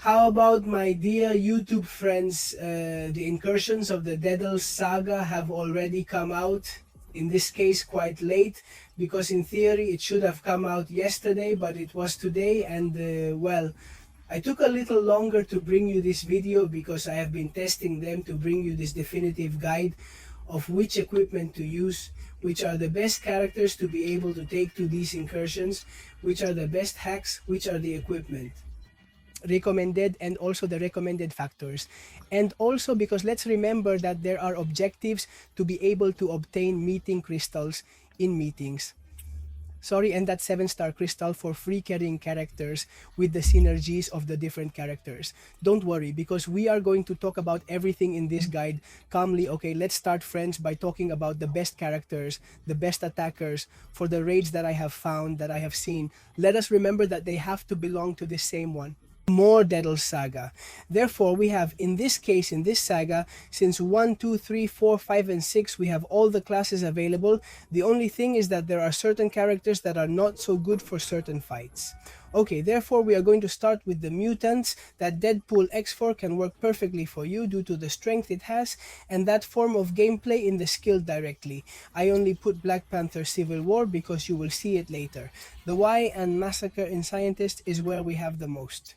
How about my dear YouTube friends? The Incursions of the Deathless saga have already come out, in this case quite late, because in theory it should have come out yesterday, but it was today, and well, I took a little longer to bring you this video because I have been testing them to bring you this definitive guide of which equipment to use, which are the best characters to be able to take to these incursions, which are the best hacks, which are the equipment recommended, and also the recommended factors. And also because let's remember that there are objectives to be able to obtain meeting crystals in meetings. Sorry, and that 7-star crystal for free carrying characters with the synergies of the different characters. Don't worry, because we are going to talk about everything in this guide calmly. Okay, let's start, friends, by talking about the best characters, the best attackers for the raids that I have found, that I have seen. Let us remember that they have to belong to the same one. More Deathless saga. Therefore, we have in this case, in this saga, since 1, 2, 3, 4, 5, and 6, we have all the classes available. The only thing is that there are certain characters that are not so good for certain fights. Okay, therefore we are going to start with the mutants. That Deadpool X4 can work perfectly for you due to the strength it has and that form of gameplay in the skill directly. I only put Black Panther Civil War because you will see it later. The Y and Massacre in Scientist is where we have the most.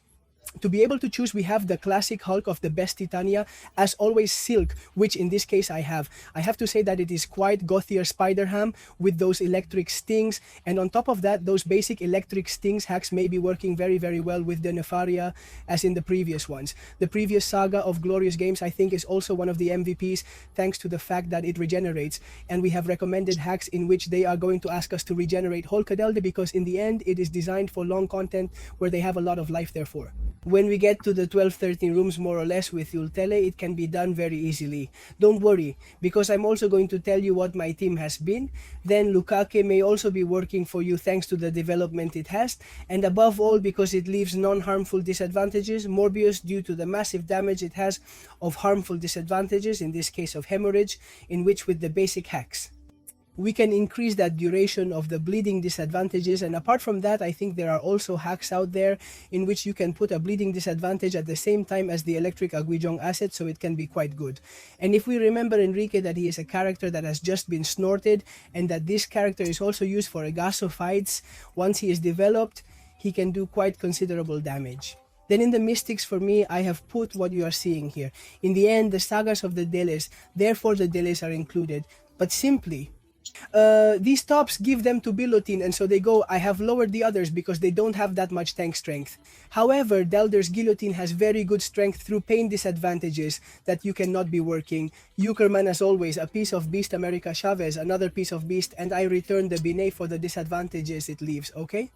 To be able to choose, we have the classic Hulk of the best Titania, as always Silk, which in this case I have. I have to say that it is quite gothier Spider-Ham with those electric stings, and on top of that, those basic electric stings hacks may be working very well with the Nefaria as in the previous ones. The previous saga of Glorious Games I think is also one of the MVPs thanks to the fact that it regenerates, and we have recommended hacks in which they are going to ask us to regenerate Hulkadelde because in the end it is designed for long content where they have a lot of life therefore. When we get to the 12-13 rooms more or less with Yultele, it can be done very easily. Don't worry, because I'm also going to tell you what my team has been. Then Lukake may also be working for you thanks to the development it has. And above all, because it leaves non-harmful disadvantages, Morbius due to the massive damage it has of harmful disadvantages, in this case of hemorrhage, in which with the basic hacks we can increase that duration of the bleeding disadvantages. And apart from that, I think there are also hacks out there in which you can put a bleeding disadvantage at the same time as the electric Aguijong asset, so it can be quite good. And if we remember Enrique, that he is a character that has just been snorted, and that this character is also used for Agasso fights, once he is developed, he can do quite considerable damage. Then in the Mystics, for me, I have put what you are seeing here. In the end, the sagas of the Deles, therefore the Deles are included, but simply these tops give them to Bilotin, and so they go, I have lowered the others because they don't have that much tank strength. However, Delder's Guillotine has very good strength through pain disadvantages that you cannot be working. Eukerman, as always, a piece of Beast America Chavez, another piece of Beast, and I return the Binet for the disadvantages it leaves, okay?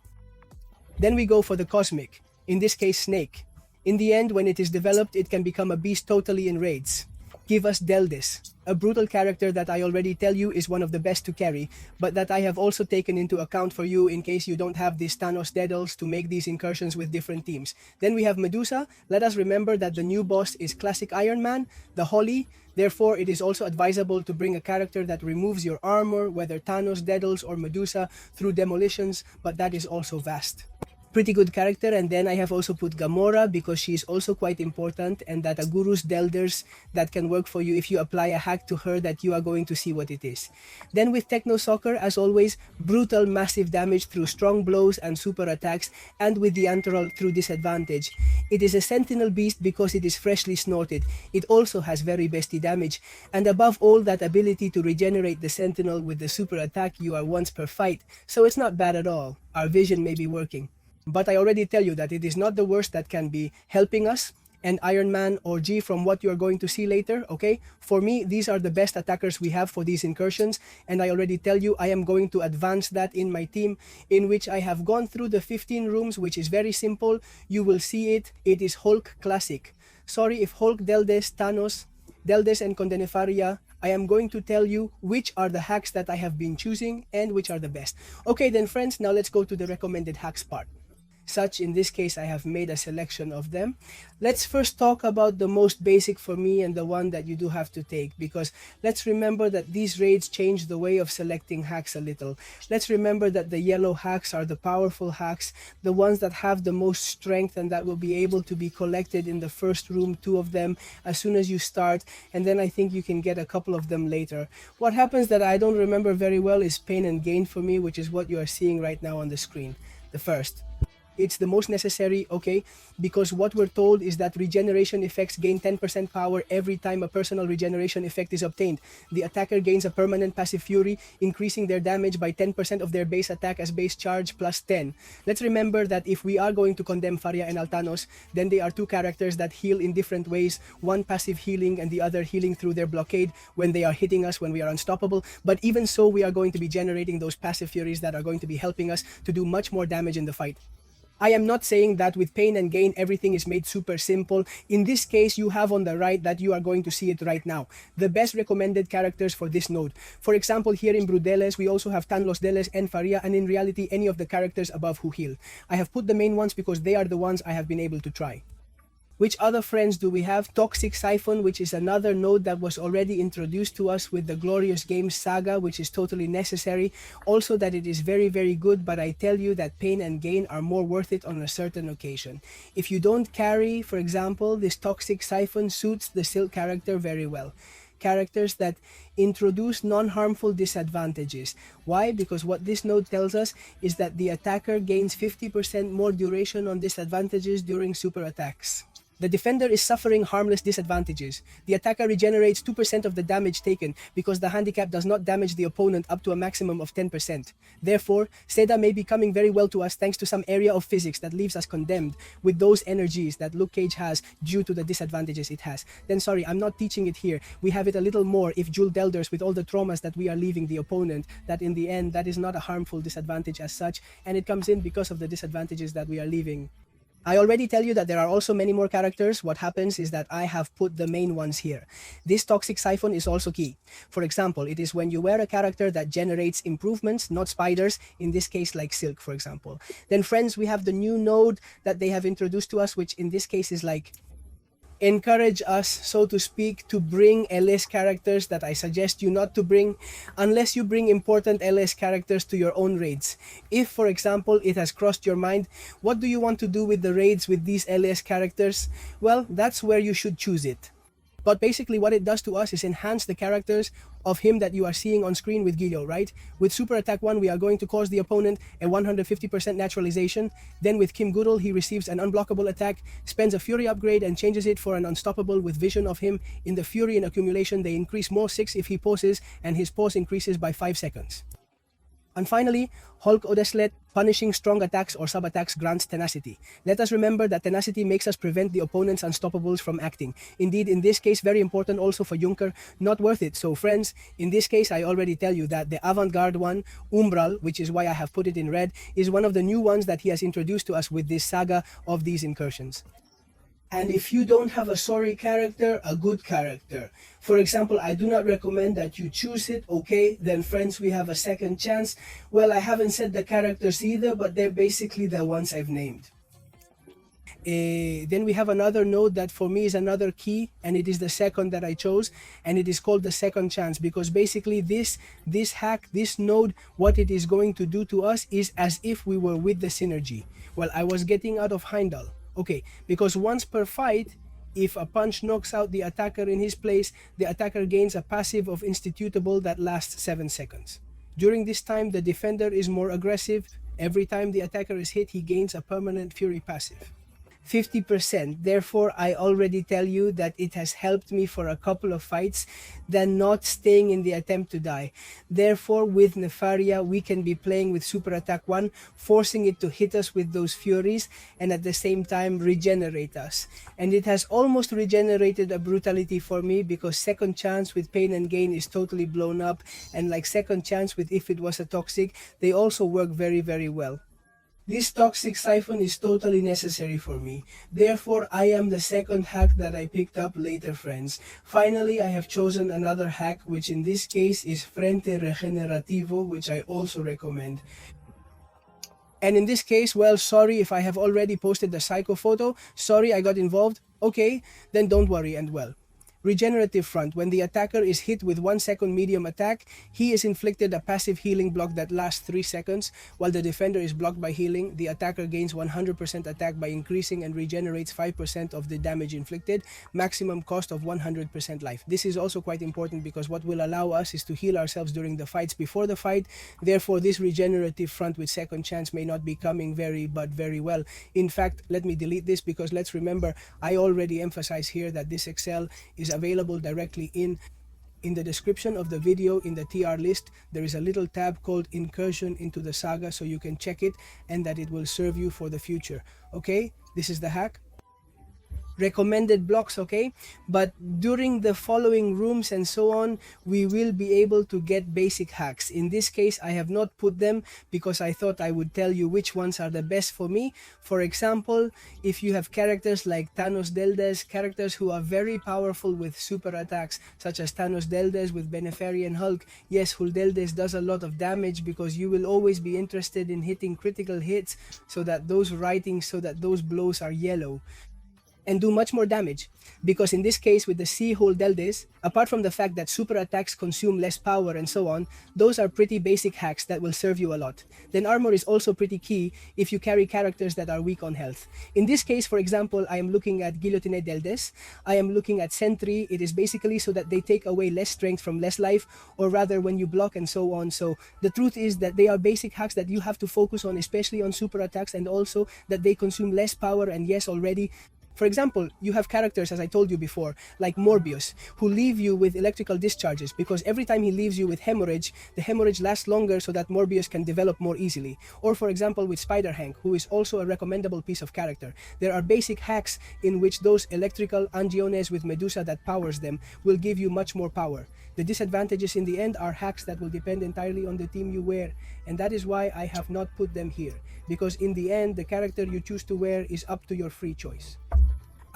Then we go for the Cosmic, in this case Snake. In the end, when it is developed, it can become a beast totally in raids. Give us Deldis, a brutal character that I already tell you is one of the best to carry, but that I have also taken into account for you in case you don't have these Thanos Deadles to make these incursions with different teams. Then we have Medusa. Let us remember that the new boss is classic Iron Man, the Holly. Therefore, it is also advisable to bring a character that removes your armor, whether Thanos, Deadles, or Medusa, through demolitions, but that is also vast. Pretty good character. And then I have also put Gamora because she is also quite important, and that a Guru's Delders that can work for you if you apply a hack to her that you are going to see what it is. Then with Techno Soccer, as always, brutal massive damage through strong blows and super attacks, and with the Antorol through disadvantage. It is a Sentinel Beast because it is freshly snorted. It also has very bestie damage, and above all, that ability to regenerate the Sentinel with the super attack you are once per fight, so it's not bad at all. Our vision may be working. But I already tell you that it is not the worst that can be helping us, and Iron Man or G from what you are going to see later, okay? For me, these are the best attackers we have for these incursions, and I already tell you I am going to advance that in my team, in which I have gone through the 15 rooms, which is very simple. You will see it. It is Hulk Classic. Sorry if Hulk, Deldes, Thanos, Deldes, and Condenefaria, I am going to tell you which are the hacks that I have been choosing and which are the best. Okay then, friends, now let's go to the recommended hacks part. such. In this case, I have made a selection of them. Let's first talk about the most basic for me and the one that you do have to take, because let's remember that these raids change the way of selecting hacks a little. Let's remember that the yellow hacks are the powerful hacks, the ones that have the most strength and that will be able to be collected in the first room, 2 of them as soon as you start, and then I think you can get a couple of them later. What happens that I don't remember very well is pain and gain for me, which is what you are seeing right now on the screen. The first. It's the most necessary, okay, because what we're told is that regeneration effects gain 10% power every time a personal regeneration effect is obtained. The attacker gains a permanent passive fury, increasing their damage by 10% of their base attack as base charge plus 10. Let's remember that if we are going to condemn Faria and Altanos, then they are 2 characters that heal in different ways, one passive healing and the other healing through their blockade when they are hitting us, when we are unstoppable. But even so, we are going to be generating those passive furies that are going to be helping us to do much more damage in the fight. I am not saying that with pain and gain everything is made super simple. In this case, you have on the right that you are going to see it right now. The best recommended characters for this node. For example, here in Brudeles, we also have Tanlos Deles and Faria, and in reality, any of the characters above who heal. I have put the main ones because they are the ones I have been able to try. Which other friends do we have? Toxic Siphon, which is another node that was already introduced to us with the Glorious Games saga, which is totally necessary. Also that it is very, very good, but I tell you that pain and gain are more worth it on a certain occasion. If you don't carry, for example, this Toxic Siphon suits the Silk character very well. Characters that introduce non-harmful disadvantages. Why? Because what this node tells us is that the attacker gains 50% more duration on disadvantages during super attacks. The defender is suffering harmless disadvantages. The attacker regenerates 2% of the damage taken because the handicap does not damage the opponent up to a maximum of 10%. Therefore, Seda may be coming very well to us thanks to some area of physics that leaves us condemned with those energies that Luke Cage has due to the disadvantages it has. Then sorry, I'm not teaching it here. We have it a little more if Jewel Delders with all the traumas that we are leaving the opponent, that in the end that is not a harmful disadvantage as such, and it comes in because of the disadvantages that we are leaving. I already tell you that there are also many more characters. What happens is that I have put the main ones here. This Toxic Siphon is also key. For example, it is when you wear a character that generates improvements, not spiders, in this case like Silk, for example. Then friends, we have the new node that they have introduced to us, which in this case is like encourage us, so to speak, to bring LS characters that I suggest you not to bring unless you bring important LS characters to your own raids. If, for example, it has crossed your mind, what do you want to do with the raids with these LS characters? Well, that's where you should choose it. But basically what it does to us is enhance the characters of him that you are seeing on screen with Gilio, right? With Super Attack 1, we are going to cause the opponent a 150% naturalization. Then with Kim Goodall, he receives an unblockable attack, spends a Fury upgrade and changes it for an unstoppable with vision of him. In the Fury and accumulation, they increase more 6 if he pauses, and his pause increases by 5 seconds. And finally, Hulk Odeslet, punishing strong attacks or sub-attacks grants tenacity. Let us remember that tenacity makes us prevent the opponent's unstoppables from acting. Indeed, in this case, very important also for Junker, not worth it. So friends, in this case, I already tell you that the avant-garde one, Umbral, which is why I have put it in red, is one of the new ones that he has introduced to us with this saga of these incursions. And if you don't have a sorry character, a good character. For example, I do not recommend that you choose it, okay? Then friends, we have a second chance. Well, I haven't said the characters either, but they're basically the ones I've named. Then we have another node that for me is another key, and it is the second that I chose, and it is called the second chance, because basically this hack, this node, what it is going to do to us is as if we were with the synergy. Well, I was getting out of Heimdall. Okay, because once per fight, if a punch knocks out the attacker in his place, the attacker gains a passive of Institutable that lasts 7 seconds. During this time, the defender is more aggressive. Every time the attacker is hit, he gains a permanent Fury passive. 50%. Therefore, I already tell you that it has helped me for a couple of fights than not staying in the attempt to die. Therefore, with Nefaria, we can be playing with Super Attack 1, forcing it to hit us with those Furies and at the same time regenerate us. And it has almost regenerated a Brutality for me because Second Chance with Pain and Gain is totally blown up, and like Second Chance with If It Was a Toxic, they also work very, very well. This Toxic Siphon is totally necessary for me. Therefore, I am the second hack that I picked up later, friends. Finally, I have chosen another hack, which in this case is Frente Regenerativo, which I also recommend. And in this case, well, sorry if I have already posted the psycho photo. Sorry I got involved. Okay, then don't worry and well. Regenerative front. When the attacker is hit with 1 second medium attack, he is inflicted a passive healing block that lasts 3 seconds. While the defender is blocked by healing, the attacker gains 100% attack by increasing and regenerates 5% of the damage inflicted. Maximum cost of 100% life. This is also quite important because what will allow us is to heal ourselves during the fights before the fight. Therefore, this regenerative front with second chance may not be coming very well. In fact, let me delete this because let's remember, I already emphasize here that this Excel is available directly in the description of the video. In the TR list there is a little tab called Incursion into the Saga, so you can check it and that it will serve you for the future. Okay, this is the hack. Recommended blocks, okay, but during the following rooms and so on, we will be able to get basic hacks. In this case, I have not put them because I thought I would tell you which ones are the best for me. For example, if you have characters like Thanos Deldes, characters who are very powerful with super attacks, such as Thanos Deldes with Benefarian Hulk, yes, Huldeldes does a lot of damage because you will always be interested in hitting critical hits so that those blows are yellow and do much more damage, because in this case with the Sea-Hole Deldes, apart from the fact that super attacks consume less power and so on, those are pretty basic hacks that will serve you a lot. Then armor is also pretty key if you carry characters that are weak on health. In this case, for example, I am looking at Guillotine Deldes, I am looking at Sentry. It is basically so that they take away less strength from less life, or rather when you block and so on. So the truth is that they are basic hacks that you have to focus on, especially on super attacks, and also that they consume less power. And yes, already, for example, you have characters, as I told you before, like Morbius, who leave you with electrical discharges, because every time he leaves you with hemorrhage, the hemorrhage lasts longer so that Morbius can develop more easily. Or for example with Spider-Hank, who is also a recommendable piece of character. There are basic hacks in which those electrical angiones with Medusa that powers them will give you much more power. The disadvantages in the end are hacks that will depend entirely on the team you wear, and that is why I have not put them here, because in the end the character you choose to wear is up to your free choice.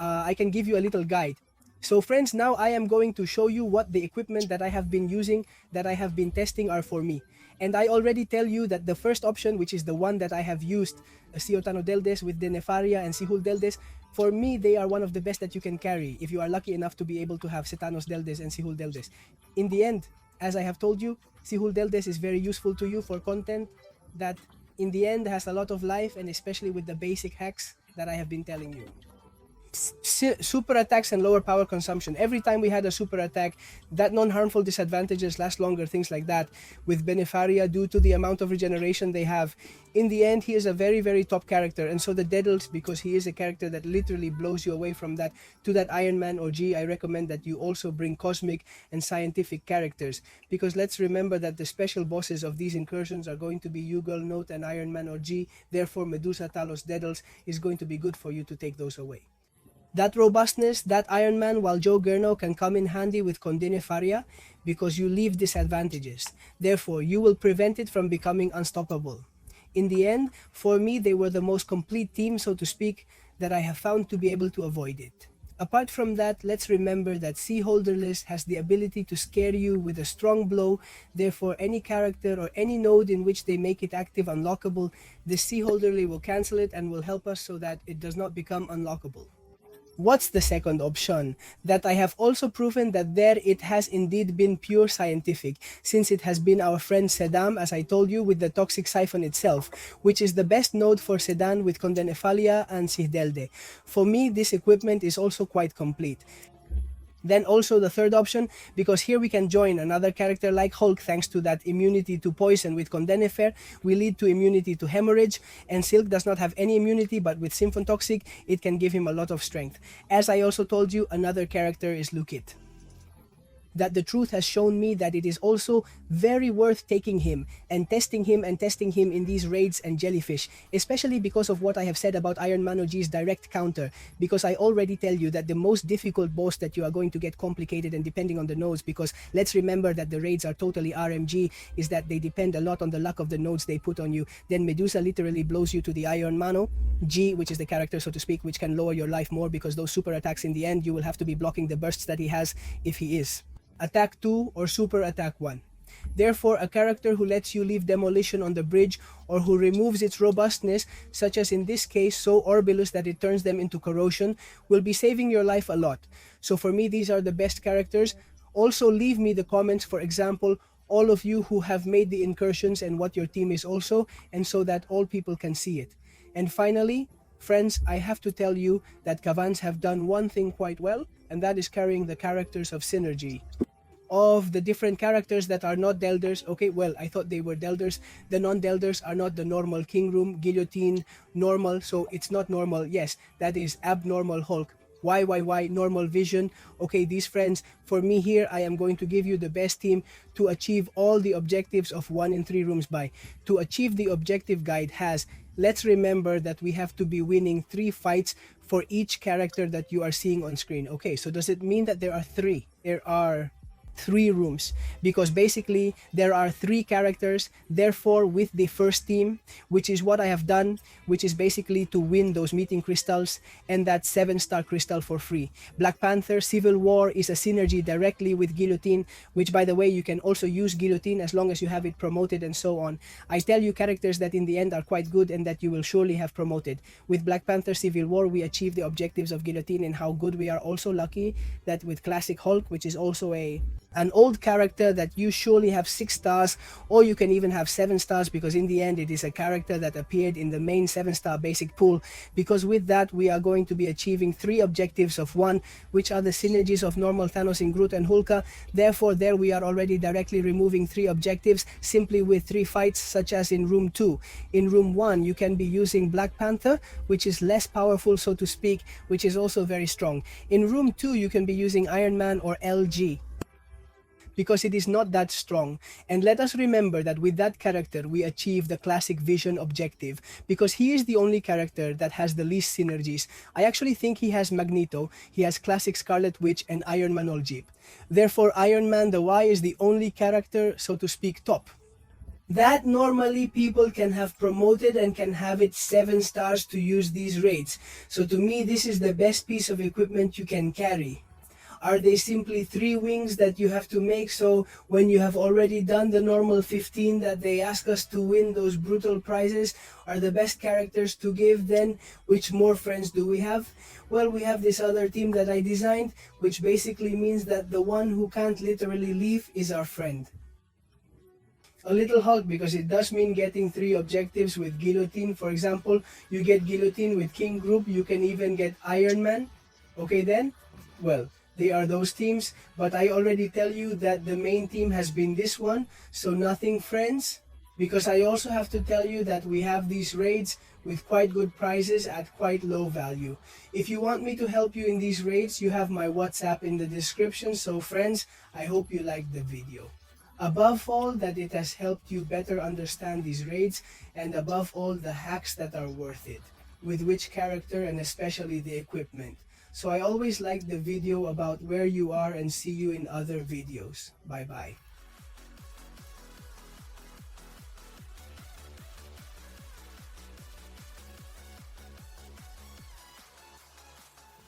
I can give you a little guide. So friends, now I am going to show you what the equipment that I have been using, that I have been testing, are for me. And I already tell you that the first option, which is the one that I have used, Ciotano Deldes with Denefaria and Sihul Deldes, for me they are one of the best that you can carry if you are lucky enough to be able to have Cetanos Deldes and Sihul Deldes. In the end, as I have told you, Sihul Deldes is very useful to you for content that in the end has a lot of life, and especially with the basic hacks that I have been telling you. Super attacks and lower power consumption. Every time we had a super attack, that non-harmful disadvantages last longer, things like that. With Benefaria, due to the amount of regeneration they have, in the end he is a very top character. And so the Dedals, because he is a character that literally blows you away from that to that Iron Man or G, I recommend that you also bring cosmic and scientific characters, because let's remember that the special bosses of these incursions are going to be Yugal, Note and Iron Man or G. Therefore Medusa, Talos, Dedals is going to be good for you to take those away. That robustness, that Iron Man, while Joe Gerno can come in handy with Condine Faria, because you leave disadvantages. Therefore, you will prevent it from becoming unstoppable. In the end, for me, they were the most complete team, so to speak, that I have found to be able to avoid it. Apart from that, let's remember that Sea-Holderless has the ability to scare you with a strong blow. Therefore, any character or any node in which they make it active unlockable, the Sea-Holderly will cancel it and will help us so that it does not become unlockable. What's the second option? That I have also proven that there it has indeed been pure scientific, since it has been our friend Sedam, as I told you, with the Toxic Siphon itself, which is the best node for Sedan with Condenefalia and Sihdelde. For me, this equipment is also quite complete. Then also the third option, because here we can join another character like Hulk thanks to that immunity to poison with Condenefer, will lead to immunity to hemorrhage, and Silk does not have any immunity, but with Symphon Toxic, it can give him a lot of strength. As I also told you, another character is Lukit. That the truth has shown me that it is also very worth taking him and testing him in these raids and jellyfish, especially because of what I have said about Iron Man OG's direct counter, because I already tell you that the most difficult boss that you are going to get complicated and depending on the nodes, because let's remember that the raids are totally RMG, is that they depend a lot on the luck of the nodes they put on you. Then Medusa literally blows you to the Iron Mano, G, which is the character so to speak, which can lower your life more, because those super attacks in the end you will have to be blocking the bursts that he has if he is. Attack 2 or Super Attack 1. Therefore, a character who lets you leave demolition on the bridge or who removes its robustness, such as in this case so Orbulus that it turns them into corrosion, will be saving your life a lot. So for me, these are the best characters. Also, leave me the comments, for example, all of you who have made the incursions and what your team is also, and so that all people can see it. And finally, friends, I have to tell you that Cavans have done one thing quite well, and that is carrying the characters of synergy. Of the different characters that are not Delders, okay, well, I thought they were Delders. The non-Delders are not the normal King Room, Guillotine, normal, so it's not normal. Yes, that is abnormal Hulk. Why, normal vision. Okay, these friends, for me here, I am going to give you the best team to achieve all the objectives of 1 in 3 rooms by. To achieve the objective guide has, let's remember that we have to be winning 3 fights for each character that you are seeing on screen. Okay, so does it mean that there are 3? There are 3 rooms, because basically there are 3 characters. Therefore, with the first team, which is what I have done, which is basically to win those meeting crystals and that 7-star crystal for free. Black Panther Civil War is a synergy directly with Guillotine, which by the way, you can also use Guillotine as long as you have it promoted and so on. I tell you characters that in the end are quite good and that you will surely have promoted. With Black Panther Civil War, we achieve the objectives of Guillotine, and how good we are also lucky that with Classic Hulk, which is also an old character, that you surely have 6 stars, or you can even have 7 stars, because in the end it is a character that appeared in the main 7-star basic pool. Because with that we are going to be achieving 3 objectives of 1, which are the synergies of normal Thanos in Groot and Hulka. Therefore there we are already directly removing 3 objectives simply with 3 fights, such as in room 2. In room 1 you can be using Black Panther, which is less powerful, so to speak, which is also very strong. In room 2 you can be using Iron Man or LG, because it is not that strong. And let us remember that with that character we achieve the classic vision objective, because he is the only character that has the least synergies. I actually think he has Magneto, he has classic Scarlet Witch and Iron Man Jeep. Therefore Iron Man the Y is the only character, so to speak, top. That normally people can have promoted and can have it 7 stars to use these raids. So to me this is the best piece of equipment you can carry. Are they simply 3 wings that you have to make, so when you have already done the normal 15 that they ask us to win those brutal prizes are the best characters to give? Then which more friends do we have? Well, we have this other team that I designed, which basically means that the one who can't literally leave is our friend. A little Hulk, because it does mean getting 3 objectives with Guillotine. For example, you get Guillotine with King Group, you can even get Iron Man. Okay then, well, they are those teams, but I already tell you that the main team has been this one, so nothing friends, because I also have to tell you that we have these raids with quite good prizes at quite low value. If you want me to help you in these raids, you have my WhatsApp in the description. So friends, I hope you liked the video. Above all, that it has helped you better understand these raids, and above all, the hacks that are worth it, with which character and especially the equipment. So I always like the video about where you are, and see you in other videos. Bye bye.